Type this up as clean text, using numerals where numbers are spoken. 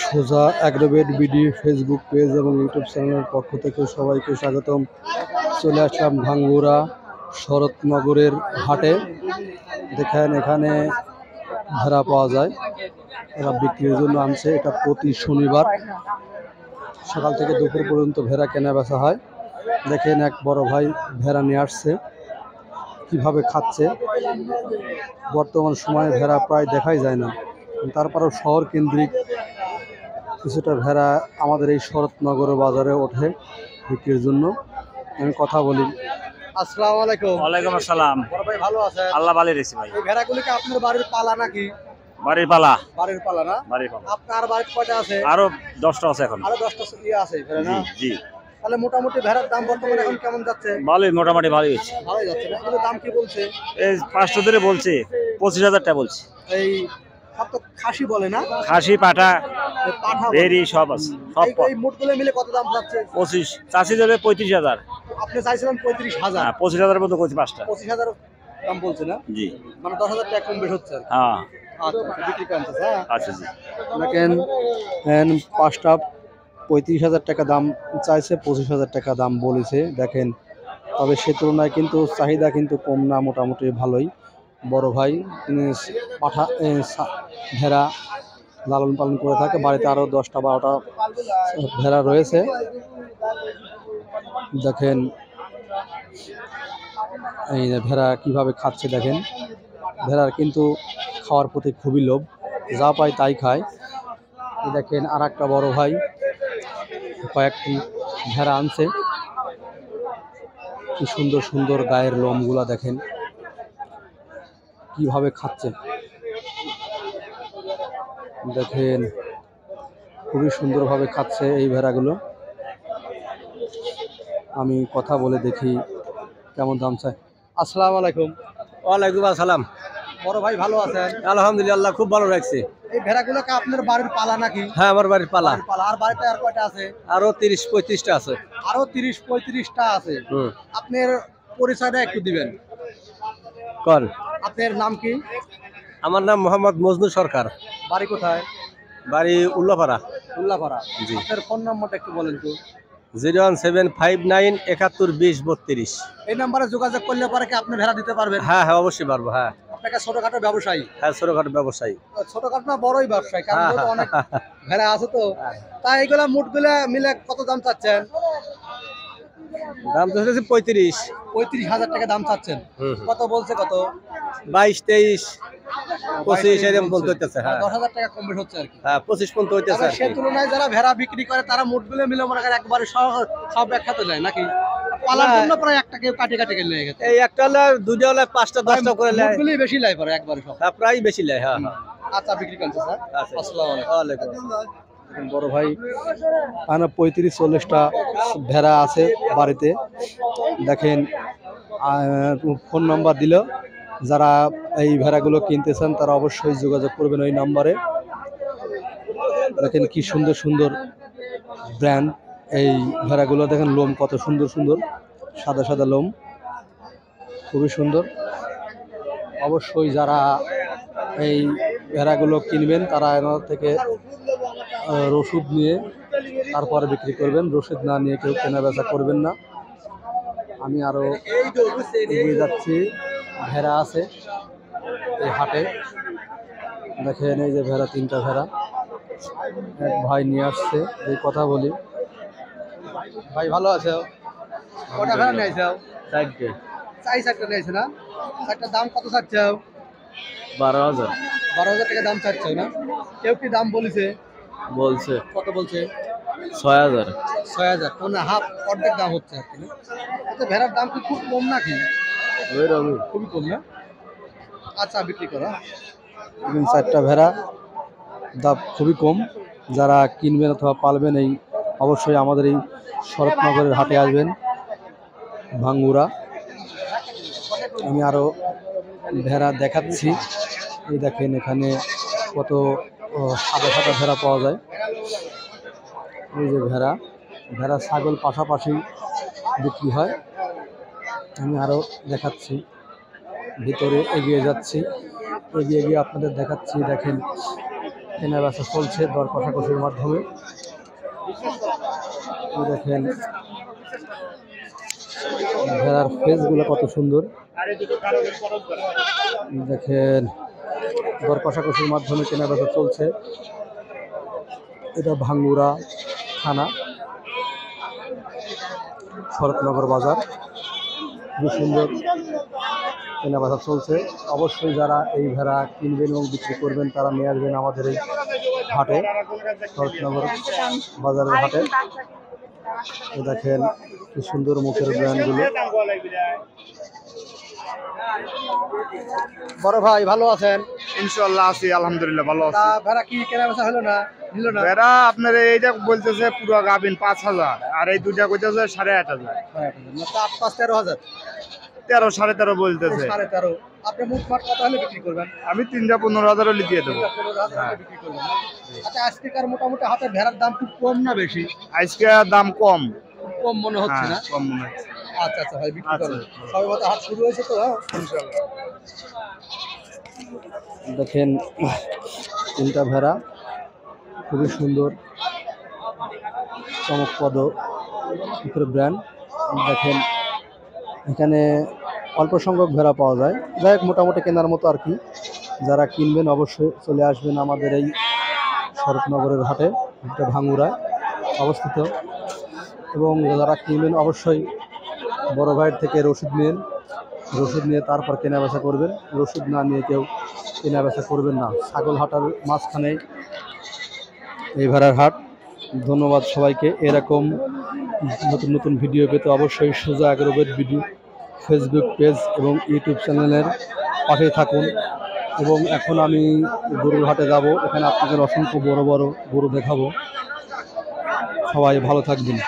সোজা Agrovet BD Facebook page এবং YouTube চ্যানেলের পক্ষ থেকে সবাইকে স্বাগতম। চলে আসলাম ভাঙ্গুরা শরৎনগরের হাটে। দেখেন এখানে ভেড়া পাওয়া যায়, এরা বিক্রির জন্য আনছে। এটা প্রতি শনিবার সকাল থেকে দুপুর পর্যন্ত ভেড়া কেনা বেচা হয়। দেখেন এক বড় ভাই ভেড়া নিয়ে আসছে, কিভাবে খাচ্ছে। বর্তমান সময়ে ভেড়া প্রায় দেখাই যায় না, তারপরেও শহর কেন্দ্রিক কিছুটা ভেড়া আমাদের এই শরৎনগর বাজারে ওঠে বিক্রির জন্য। আমি কথা বলি। আসসালামু আলাইকুম। ওয়ালাইকুম আসসালাম। বড় ভাই ভালো আছেন? আল্লাহ ভালো রেখেছে ভাই। এই ভেড়াগুলি কি আপনার বাড়ির পালা নাকি? বাড়ির পালা। বাড়ির পালা না? বাড়ির পালা। আপনার বাড়িতে কয়টা আছে? আরো 10টা আছে এখন। আরো 10টা আছে ভেড়া না? জি। তাহলে মোটামুটি ভেড়ার দাম বর্তমানে এখন কেমন যাচ্ছে? ভালোই, মোটামুটি ভালোই হচ্ছে। ভালোই যাচ্ছে না? এগুলোর দাম কি বলছে? এই 500 ধরে বলছে, 25,000 টাকা বলছে। এই সব তো খাসি বলে না? খাসি পাঠা পাঠা ভেরি সব আছে, সব এই মোটগুলো মিলে কত দাম যাচ্ছে? 25 চাষি ধরে 35,000। আপনি চাইছিলেন 35,000। হ্যাঁ, 25,000 মতো করছি 5টা। 25,000 দাম বলছে না? জি। মানে 10,000 টাকা কম বেশ হচ্ছে আর কি। হ্যাঁ। আচ্ছা বিক্রি করেন হ্যাঁ? আচ্ছা জি। দেখেন 5টা 35,000 টাকা দাম চাইছে, 25,000 টাকা দাম বলেছে। দেখেন, তবে সে তুলনায় কিন্তু চাহিদা কিন্তু কম না, মোটামুটি ভালোই। বড় ভাই পাঠা ভেড়া লালন পালন করে থাকে, বাড়িতে আরও 10টা 12টা ভেড়া রয়েছে। দেখেন এই ভেড়া কিভাবে খাচ্ছে। দেখেন ভেড়ার কিন্তু খাওয়ার প্রতি খুবই লোভ, যা পায় তাই খায়। দেখেন আর একটা বড় ভাই কয়েকটি ভেড়া আনছে, কি সুন্দর সুন্দর গায়ের লোমগুলা দেখেন কিভাবে খাচ্ছে। দেখেন খুবই সুন্দরভাবে খাচ্ছে এই ভেড়াগুলো। আমি কথা বলে দেখি কেমন দাম চাই। আসসালামু আলাইকুম। ওয়ালাইকুম আসসালাম। বড় ভাই ভালো আছেন? আলহামদুলিল্লাহ, খুব ভালো লাগছে। এই ভেড়াগুলো কি আপনার বাড়ির পালা নাকি? হ্যাঁ, আমার বাড়ির পালা। আর বাড়িতে আর কয়টা আছে? আরো 30-35টা আছে। আরো 30-35টা আছে। আপনার পরিচয়টা একটু দিবেন। কর। আপনার নাম কি? আমার নাম মোহাম্মদ মজনু সরকার। বাড়ি কোথায়? বাড়ি উল্লাপাড়া। উল্লাপাড়া। জি। আপনার ফোন নাম্বারটা একটু বলেন তো। 01759712032। এই নাম্বারে যোগাযোগ করলে পরে কি আপনি ভেড়া দিতে পারবেন? হ্যাঁ হ্যাঁ, অবশ্যই পারবো। হ্যাঁ, আপনাকে ছোটখাটো ব্যবসায়ী? হ্যাঁ, ছোটখাটো ব্যবসায়ী। ছোটখাটো না বড়ই ব্যবসায়ী, কারণ যেহেতু অনেক ভেড়া আছে তো। তাই এগুলা মুটগুলা মিলে কত দাম চাচ্ছেন? দাম তো হচ্ছে 35। 35,000 টাকা দাম চাচ্ছেন। কত বলছে? কত? 22, 23, 25 এরকম পর্যন্ত হইতেছে। হ্যাঁ, 10,000 টাকা কম বেশ হচ্ছে আর কি। হ্যাঁ, 25 পর্যন্ত হইতেছে আর সেই কি। তুলনায় যারা ভেড়া বিক্রি করে তারা মুটগুলো মিলে মনে করেন একবারে সব একসাথে যায় নাকি? পালার জন্য প্রায় একটা কেউ কাটে কাটে গেলে গেছে। এই একটা হলে, দুইটা হলে, 5টা 10টা করে নেয়। মুটগুলি বেশি লাই পরে একবারে সব। হ্যাঁ, প্রায় বেশি নেয়। হ্যাঁ হ্যাঁ। আচ্ছা বিক্রি করছে স্যার। আচ্ছা। আসসালামু আলাইকুম। ওয়ালাইকুম। বড় ভাই 35-40টা ভেড়া আছে বাড়িতে। দেখেন ফোন নাম্বার দিল, যারা এই ভেড়াগুলো কিনতেছেন তারা অবশ্যই যোগাযোগ করবেন ওই নাম্বারে। দেখেন কি সুন্দর সুন্দর ব্র্যান্ড এই ভেড়াগুলো। দেখেন লোম কত সুন্দর সুন্দর, সাদা সাদা লোম, খুবই সুন্দর। অবশ্যই যারা এই ভেড়াগুলো কিনবেন তারা এনার থেকে রসিদ নিয়ে তারপরে বিক্রি করবেন। রসিদ না নিয়ে কেউ কেনা বেচা করবেন না। আমি আরো এগিয়ে যাচ্ছি। ভেড়া আছে এই হাটে। দেখেন এই যে ভেড়া, 3টা ভেড়া এক ভাই নিয়ে আসছে। এই কথা বলি। ভাই ভালো আছে? কটা ভেড়া নিয়েছে? 4টে। 4টা নিয়েছে না? 4টার দাম কত চাচ্ছে? 12,000 12,000 টাকা দাম চাচ্ছে না? কেউ কি দাম বলেছে? বলছে। কত বলছে? 6,000। 6,000 মানে হাফ, অর্ধেক দাম হচ্ছে আর কি। আচ্ছা ভেড়ার দাম কি খুব কম নাকি? খুবই কম না? আচ্ছা বিক্রি করো। 4টা ভেড়া দাম খুবই কম। যারা কিনবেন অথবা পালবেন এই অবশ্যই আমাদের এই শরৎনগরের হাটে আসবেন, ভাঙ্গুরা। আমি আরো ভেড়া দেখাচ্ছি। এই দেখেন এখানে কত সাদা সাদা ভেড়া পাওয়া যায়। এই যে ভেড়া, ছাগল পাশাপাশি বিক্রি হয়। আমি আরো দেখাচ্ছি, ভিতরে এগিয়ে যাচ্ছি। এগিয়ে গিয়ে আপনাদের দেখাচ্ছি। দেখেন কেনা বেচা চলছে দর কষাকষির মাধ্যমে। দেখেন ভেড়ার ফেসগুলো কত সুন্দর, দেখেন দর কষাকষির মাধ্যমে কেনা বেচা চলছে। এটা ভাঙ্গুরা থানা, শরৎনগর বাজার। খুব সুন্দর কেনা বেচা চলছে। অবশ্যই যারা এই ভেড়া কিনবেন এবং বিক্রি করবেন তারা নিয়ে আসবেন আমাদের এই হাটে, শরৎনগর বাজারের হাটে। দেখেন কি সুন্দর মুখের ব্র্যান্ডগুলো। বড় ভাই ভালো আছেন? ইনশাআল্লাহ আছি, আলহামদুলিল্লাহ ভালো আছি। ভেড়া কি কেনা বেচা হলো না? নিল না? বেড়া আপনার এইটা বলতেছে পুরো গাবিন 5,000 আর এই দুইটা কইতেছে 8,500। 13,000 13 13.5 বলতেছে। 13,500। আপনি মোটমাট কত হলে বিক্রি করবেন? আমি 3,15,000 হলে দিয়ে দেবো। 15,000 হলে বিক্রি করবেন। আচ্ছা আজকেকার মোটামুটি হাতে ভেড়ার দাম খুব কম না বেশি? আজকে দাম কম। কম মনে হচ্ছে না? কম মনে হচ্ছে। আচ্ছা আচ্ছা ভাই বিক্রি করেন। সবাই মতো হাট শুরু হয়েছে তো? ইনশাআল্লাহ। দেখেন তিনটা ভেড়া খুবই সুন্দর চমকপ্রদ ব্র্যান্ড। দেখেন এখানে অল্প সংখ্যক ভেড়া পাওয়া যায়, যাই হোক মোটামুটি কেনার মতো আর কি। যারা কিনবেন অবশ্যই চলে আসবেন আমাদের এই শরৎনগরের হাটে, এটা ভাঙ্গুরায় অবস্থিত। এবং যারা কিনবেন অবশ্যই বড় ভাইয়ের থেকে রসিদ নিন, রসিদ নিয়ে তারপর কেনা বেচা করবেন। রসিদ না নিয়ে কেউ কেনা বেচা করবেন না। ছাগল হাটার মাঝখানে এই ভেড়ার হাট। ধন্যবাদ সবাইকে। এরকম নতুন নতুন ভিডিও পেতে অবশ্যই সোজা এগ্রোভেট ভিডিও ফেসবুক পেজ এবং ইউটিউব চ্যানেলের পাশে থাকুন। এবং এখন আমি গরুর হাটে যাব, এখানে আপনাদের অসংখ্য বড় বড় গরু দেখাবো। সবাই ভালো থাকবেন।